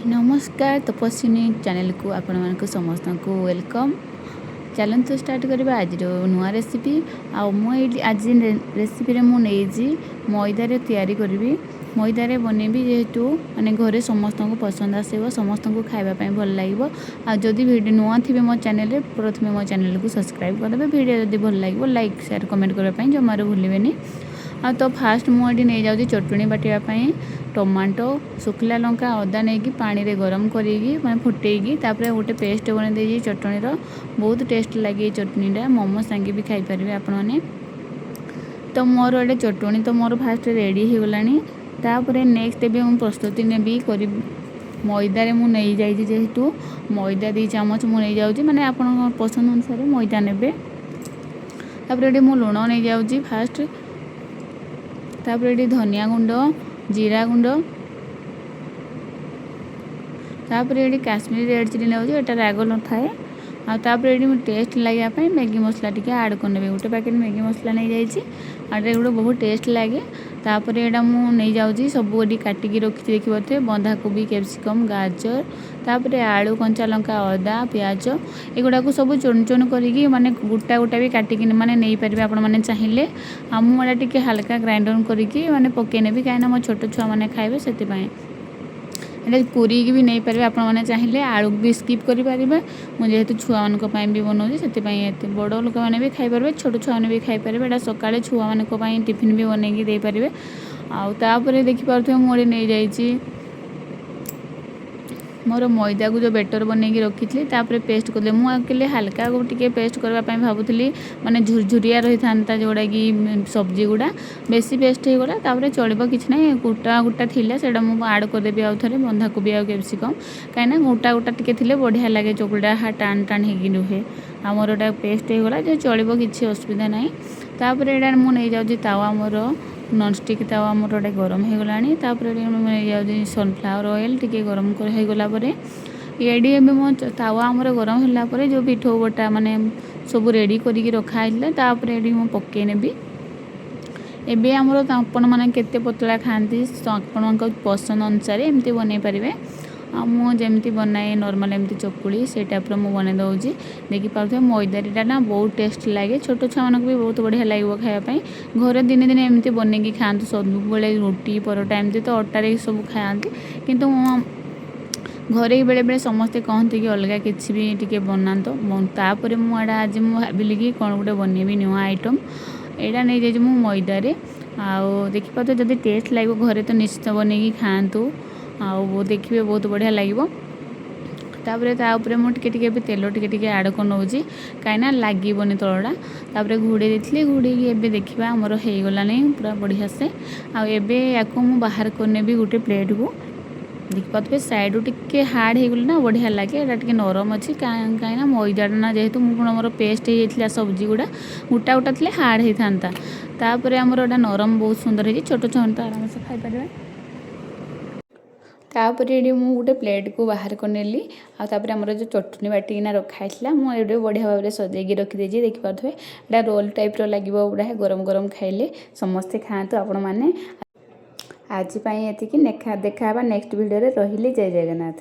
नमस्कार तपस्विनी चैनल को आपण मानक समस्त को वेलकम। चलते स्टार्ट करवा आज नुआ रेसिपी आज रेसिपी मुझे मैदारे तैयारी करी मैदारे बनैबी जेहेतु माने घरे समस्त को पसंद आसो समस्त को खावाई भल लगे। आदि वीडियो नुआ थी मो चैनल प्रथम मो चैनल को सब्सक्राइब करदे वीडियो जब भल लगे लाइक शेयर कमेंट करने जमार भूलें। तो फास्ट मुझे नहीं जाऊँगी चटणी बाटियापाई टमाटो सुखला लंका अदा नहीं पानी रे गरम करी मैं फुटेगी गोटे पेस्ट बन चटणीर बहुत टेस्ट लगे चटनीटा मोमो सांगे भी खाई पारे आपण मैंने। तो मोर एडे चटणी तो मोर फास्ट रेडी हो गलानी तापर नेक्स्ट भी मुझे प्रस्तुति नेबी कर मैदारे मुझे नहीं जाइए जेहेतु मैदा 2 चामच मुझे नहीं जाऊँगी मैंने आप पसंद अनुसार मैदा ने तापर ये लुण नहीं जाऊँगी फास्ट तापर ये धनिया गुंड जीरा गुंड तापर ये काश्मीरी रेड चिली नौजी एटा राग न थाए तापर ये टेस्ट लगे मैगी मसला टी आड करने गोटे पैकेट मैगी मसला नहीं जाइए गोटे बहुत टेस्ट लगे। तापर यहाँ मुझे जाऊँगी सब काटिकी रखी देखिए बंधाकोबी कैप्सिकम गाजर तापर आलू कंचा लंका अदा प्याज एगुड़ा सब चुन चुन करी माने गोटा गोटा भी काटिकी माने नहीं पारे आपण मैंने चाहिए मुझे टी हाल्का ग्राइंडर करके माने पकईने कहीं मो छोट छुआ मैंने खाए से पूरी भी नहीं पारे आपण मैंने चाहिए आलू भी स्किप करें मुझे छुआ मान भी बनाऊँगी से बड़ लोक मैंने भी खाईपारे छोट छुआ मैंने भी खाईपारे एटा सकाଳେ छुआ मान टिफिन भी बनई दे पारे। आउे देखिपे मुझे नहीं जाइए मोर मैदा को जो बेटर बनई रखी थी पेस्ट कर मुझे हाल्का टे पेस्ट करने भावुली माने झुरझुरिया रही था जोड़ा कि सब्जी गुड़ा बेसी पेस्ट हो गला चलो कि ना गोटा गोटा थी से आड करदेवी आउ थे बंधाकोबी आ कैप्सिकम कहीं गोटा गोटा टे बढ़िया लगे चकुड़ा हाँ टाण टाण हो रुहे आमर गोटा पेस्ट हो गला जो चलो कि असुविधा ना। तापर यहाँ मुझे नहीं जाऊँगी तावा मोर नॉनस्टिक तावा मोर गोटे गरम हो गलानी नहीं जाऊँगी सनफ्लावर ऑयल टी गरम हो गलापर ये मो तावा आमर गरम होगापर जो पिठो बटा माने सब रेडी करके रखाई तापर ये मुझे पकई नेबी एबे आमर आपण मैंने केते पतला खाती आपण पसंद अनुसार एमती बनई पारे मुझे बनाए नॉर्मल एमती चकुली से टाइप मुझे बना दूँगी देखिए मैदारीटा ना बहुत टेस्ट लगे छोट छुआ मानक भी बहुत बढ़िया लगे खायापाई घरे दिने दिने एमती बनई खाते सब बेले रुटी परोटा एमती तो अटारे सब खाती किंतु घरे बेले बेले समस्ते कहते कि अलग किसी भी टी बना तो तापर मुझे आज मुझे भाविली कि कौन गोटे बनैबी नुआ आइटम यहाँ नहीं जाइए मैदारे आउ देखिए जब टेस्ट लगे घरे तो निश्चित बनई खातु आउ देखिए बहुत बढ़िया लगे। तापर मुझे टे तेल टे आड कर नौजी कहीं लगे तलटा तापर घोड़े देती घोड़े देखा आमर हो गलानी पूरा बढ़िया से आबे बाहर करने भी गोटे प्लेट को देखिए साइड टे हार्ड हो गला ना बढ़िया लगे यहाँ टे नरम अच्छी कहीं मैदा ना जेहेतु मोर पेस्ट हो सब्जी गुड़ा गोटा गोटा थे हार्ड होता तापर आमर यहाँ नरम बहुत सुंदर है छोट छुआ तो आराम से खाईपारे। तापर ये मुझे गोटे प्लेट को बाहर कर नेली आमर जो चटनी बाटिना रखाई मुझे बढ़िया भाव में सजेगी रखीदे देखिपे यहाँ रोल टाइप लगे बुढ़ा गरम गरम खाइले समस्ते खातु आपण मैंने आज ये देखा नेक्स्ट वीडियो रही जय जगन्नाथ।